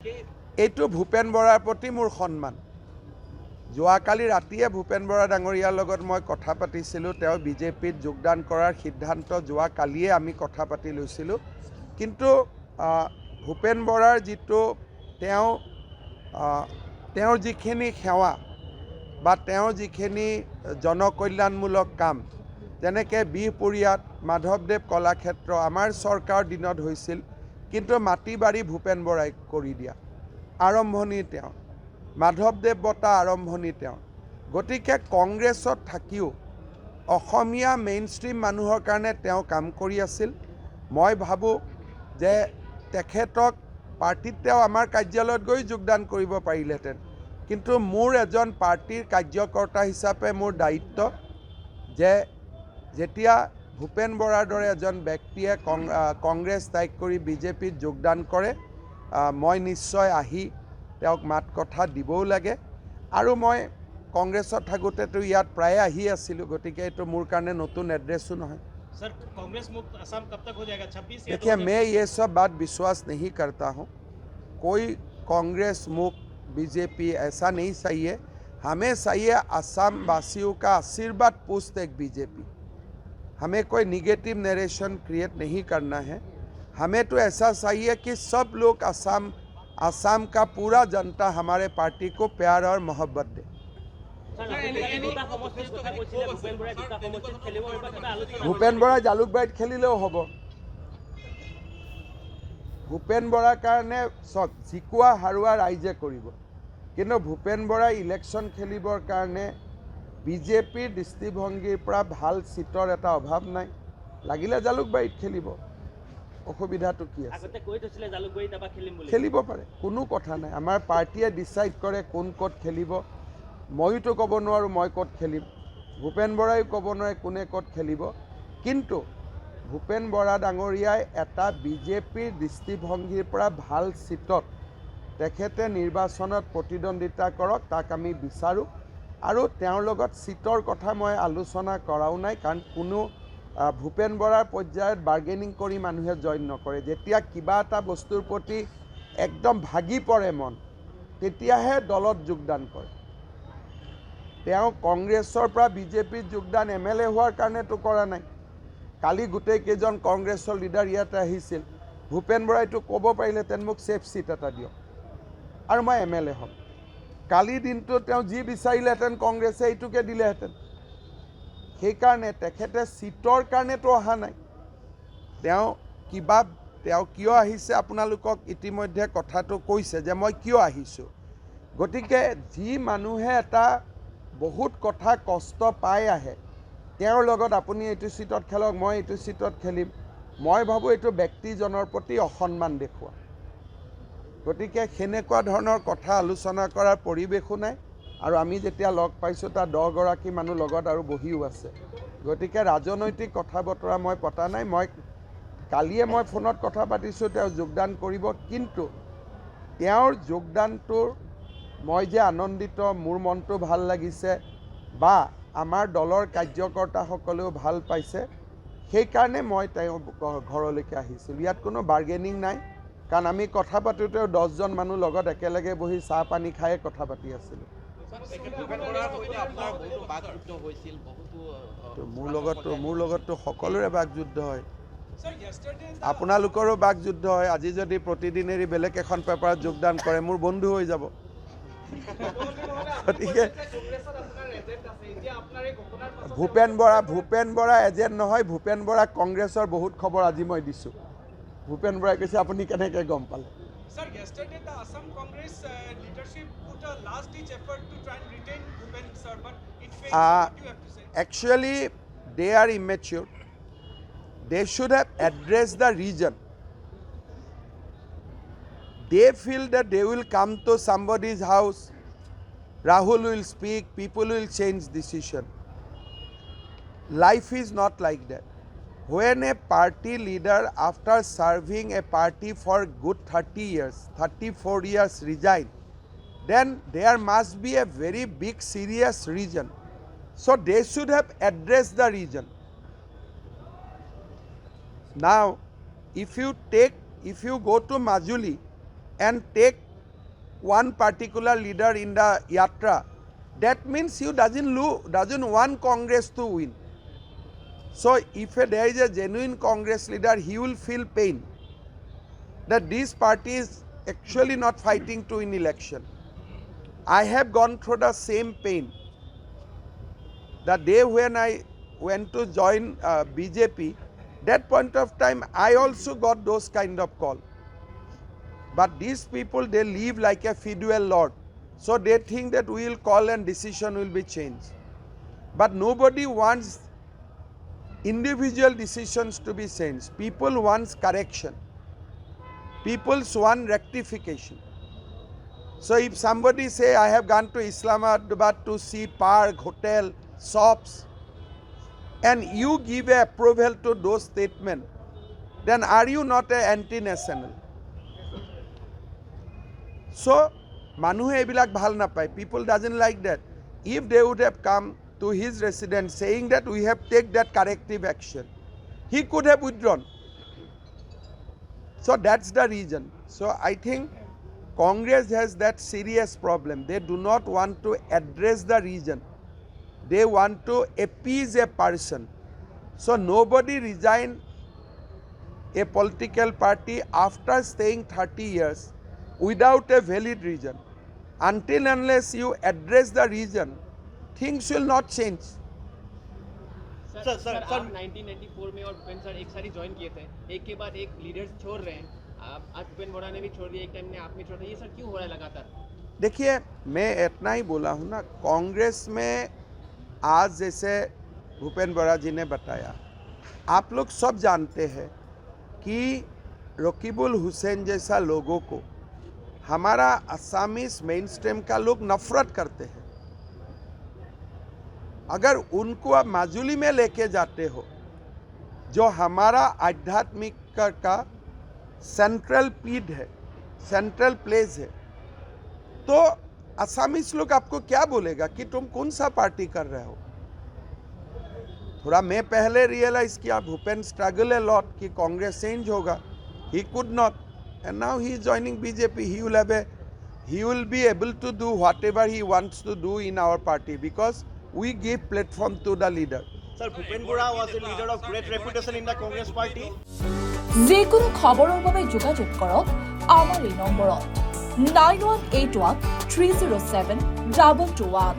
এইটো ভূপেন বৰাৰ প্ৰতি মোৰ সন্মান। যোৱাকালি ৰাতিয়ে ভূপেন বৰা ডাঙৰীয়াৰ লগত মই কথা পাতিছিলোঁ। তেওঁ বিজেপিত যোগদান কৰাৰ সিদ্ধান্ত যোৱাকালিয়ে আমি কথা পাতি লৈছিলোঁ। কিন্তু ভূপেন বৰাৰ যিটো তেওঁৰ যিখিনি সেৱা বা তেওঁৰ যিখিনি জনকল্যাণমূলক কাম, যেনেকৈ বিহপুৰীয়াত মাধৱদেৱ কলাক্ষেত্ৰ আমাৰ চৰকাৰৰ দিনত হৈছিল, কিন্তু মাটি বাৰী ভূপেন বৰাই কৰি দিয়া আৰম্ভণি তেওঁ, মাধৱদেৱ বঁটা আৰম্ভণি তেওঁ। গতিকে কংগ্ৰেছত থাকিও অসমীয়া মেইনষ্ট্ৰীম মানুহৰ কাৰণে তেওঁ কাম কৰি আছিল। মই ভাবোঁ যে তেখেতক পাৰ্টিত তেওঁ আমাৰ কাৰ্যালয়ত গৈ যোগদান কৰিব পাৰিলেহেঁতেন, কিন্তু মোৰ এজন পাৰ্টিৰ কাৰ্যকৰ্তা হিচাপে মোৰ দায়িত্ব যে যেতিয়া ভূপেন বৰাৰ দৰে এজন ব্যক্তিয়ে কংগ্ৰেছ ত্যাগ কৰি বিজেপিত যোগদান কৰে, মই নিশ্চয় আহি তেওঁক মাত কথা দিবও লাগে। আৰু মই কংগ্ৰেছত থাকোঁতেতো ইয়াত প্ৰায়ে আহি আছিলোঁ, গতিকে এইটো মোৰ কাৰণে নতুন এড্ৰেছো নহয়। सर, कांग्रेस मुक्त असम कब तक हो जाएगा? 26 या देखिए, मैं ये सब बात विश्वास नहीं करता हूँ। कोई कांग्रेस मुक्त बीजेपी ऐसा नहीं सही है। हमें चाहिए असम वासियों का आशीर्वाद पुष्ट एक बीजेपी। हमें कोई निगेटिव नरेशन क्रिएट नहीं करना है। हमें तो ऐसा चाहिए कि सब लोग असम का पूरा जनता हमारे पार्टी को प्यार और मोहब्बत दे। ভূপেন বৰা জালুকবাৰীত খেলিলেও হ'ব। ভূপেন বৰাৰ কাৰণে চব জিকোৱা হাৰোৱা ৰাইজে কৰিব, কিন্তু ভূপেন বৰাই ইলেকশ্যন খেলিবৰ কাৰণে বিজেপিৰ দৃষ্টিভংগীৰ পৰা ভাল চিটৰ এটা অভাৱ নাই। লাগিলে জালুকবাৰীত খেলিব, অসুবিধাটো কি আছে? খেলিব পাৰে, কোনো কথা নাই। আমাৰ পাৰ্টিয়ে ডিচাইড কৰে কোন ক'ত খেলিব। ময়োতো ক'ব নোৱাৰোঁ মই ক'ত খেলিম, ভূপেন বৰাইও ক'ব নোৱাৰে কোনে ক'ত খেলিব। কিন্তু ভূপেন বৰা ডাঙৰীয়াই এটা বিজেপিৰ দৃষ্টিভংগীৰ পৰা ভাল চিটত তেখেতে নিৰ্বাচনত প্ৰতিদ্বন্দ্বিতা কৰক, তাক আমি বিচাৰোঁ। আৰু তেওঁৰ লগত চিটৰ কথা মই আলোচনা কৰাও নাই, কাৰণ কোনো ভূপেন বৰাৰ পৰ্যায়ত বাৰ্গেনিং কৰি মানুহে জইন নকৰে। যেতিয়া কিবা এটা বস্তুৰ প্ৰতি একদম ভাগি পৰে মন, তেতিয়াহে দলত যোগদান কৰে। তেওঁ কংগ্ৰেছৰ পৰা বিজেপিত যোগদান MLA হোৱাৰ কাৰণেতো কৰা নাই। কালি গোটেইকেইজন কংগ্ৰেছৰ লিডাৰ ইয়াতে আহিছিল। ভূপেন বৰাইতো ক'ব পাৰিলেহেঁতেন মোক ছেফ চিট এটা দিয়ক আৰু মই MLA হ'ম। কালিৰ দিনটো তেওঁ যি বিচাৰিলেহেঁতেন কংগ্ৰেছে এইটোকে দিলেহেঁতেন। সেইকাৰণে তেখেতে চিটৰ কাৰণেতো অহা নাই। তেওঁ কিয় আহিছে, আপোনালোকক ইতিমধ্যে কথাটো কৈছে যে মই কিয় আহিছোঁ। গতিকে যি মানুহে এটা বহুত কথা কষ্ট পাই আহে, তেওঁৰ লগত আপুনি এইটো চিটত খেলক, মই এইটো চিটত খেলিম, মই ভাবোঁ এইটো ব্যক্তিজনৰ প্ৰতি অসন্মান দেখুওৱা। গতিকে সেনেকুৱা ধৰণৰ কথা আলোচনা কৰাৰ পৰিৱেশো নাই। আৰু আমি যেতিয়া লগ পাইছোঁ তাত 10 গৰাকী মানুহ লগত আৰু বহিও আছে। গতিকে ৰাজনৈতিক কথা বতৰা মই পতা নাই। কালিয়ে মই ফোনত কথা পাতিছোঁ, তেওঁ যোগদান কৰিব। কিন্তু তেওঁৰ যোগদানটোৰ মই যে আনন্দিত, মোৰ মনটো ভাল লাগিছে বা আমাৰ দলৰ কাৰ্যকৰ্তাসকলেও ভাল পাইছে, সেইকাৰণে মই তেওঁৰ ঘৰলৈকে আহিছিলোঁ। ইয়াত কোনো বাৰ্গেনিং নাই, কাৰণ আমি কথা পাতোঁতেও 10জন মানুহ লগত একেলগে বহি চাহ পানী খায়ে কথা পাতি আছিলোঁ। মোৰ লগততো সকলোৰে বাকযুদ্ধ হয়, আপোনালোকৰো বাকযুদ্ধ হয়। আজি যদি প্ৰতিদিন এৰি বেলেগ এখন পেপাৰত যোগদান কৰে, মোৰ বন্ধু হৈ যাব। গতিকে ভূপেন বৰা এজেণ্ট নহয়। ভূপেন বৰা কংগ্ৰেছৰ বহুত খবৰ আজি মই দিছোঁ। ভূপেন বৰাই কৈছে আপুনি কেনেকৈ গম পালে? Sir, yesterday the Assam Congress leadership put a last-ditch effort to try and retain Bhupen sir, but it failed. What do you have to say? Actually, they are immature. They should have addressed the region. They feel that they will come to somebody's house, Rahul will speak, people will change decision. Life is not like that. When a party leader, after serving a party for good 30 years, 34 years resign, then there must be a very big serious reason. So they should have addressed the region. Now, if you go to Majuli and take one particular leader in the yatra, that means you doesn't want Congress to win. So if there is a genuine Congress leader, he will feel pain that this party is actually not fighting to win election. I have gone through the same pain. The day when I went to join BJP, that point of time I also got those kind of call. But these people, they live like a feudal lord. So they think that we will call and decision will be changed. But nobody wants individual decisions to be changed. People want correction. People want rectification. So if somebody say, I have gone to Islamabad to see park, hotel, shops, and you give a approval to those statements, then are you not an anti-national? So, Manuhe ebilak bhal napai. People doesn't like that. If they would have come to his residence saying that we have taken that corrective action, he could have withdrawn. So that's the reason. So I think Congress has that serious problem. They do not want to address the region. They want to appease a person. So nobody resign a political party after staying 30 years without a valid reason. Until unless you address the reason, things will not change. Sir आप 1994 में और Bhupen sir एक सारी join किए थे, एक के बाद एक लीडर्स छोड़ रहे हैं, आज भूपेन बोरा ने भी छोड़ दिया, एक टाइम ने आप भी छोड़ दिया, ये सर क्यों हो रहा है लगातार? देखिए, मैं इतना ही बोला हूँ ना, कांग्रेस में आज जैसे भूपेन बोरा जी ने बताया, आप लोग सब जानते हैं कि रकीबुल हुसैन जैसा लोगों को हमारा असामीज मेन स्ट्रीम का लोग नफरत करते हैं। अगर उनको आप माजुली में लेके जाते हो, जो हमारा आध्यात्मिक का सेंट्रल पीड है, सेंट्रल प्लेस है, तो असामीज लोग आपको क्या बोलेगा कि तुम कौन सा पार्टी कर रहे हो? थोड़ा मैं पहले रियलाइज किया, भूपेन स्ट्रगल ए लॉट कि कांग्रेस चेंज होगा, he could not, and now he is joining BJP. He will be able to do whatever he wants to do in our party because we give platform to the leader. Sir, Bhupen Bora was a leader of great reputation in the Congress party. যিকোনো খবৰৰ বাবে যোগাযোগ কৰক আমাৰ এই নম্বৰত 9181 307 221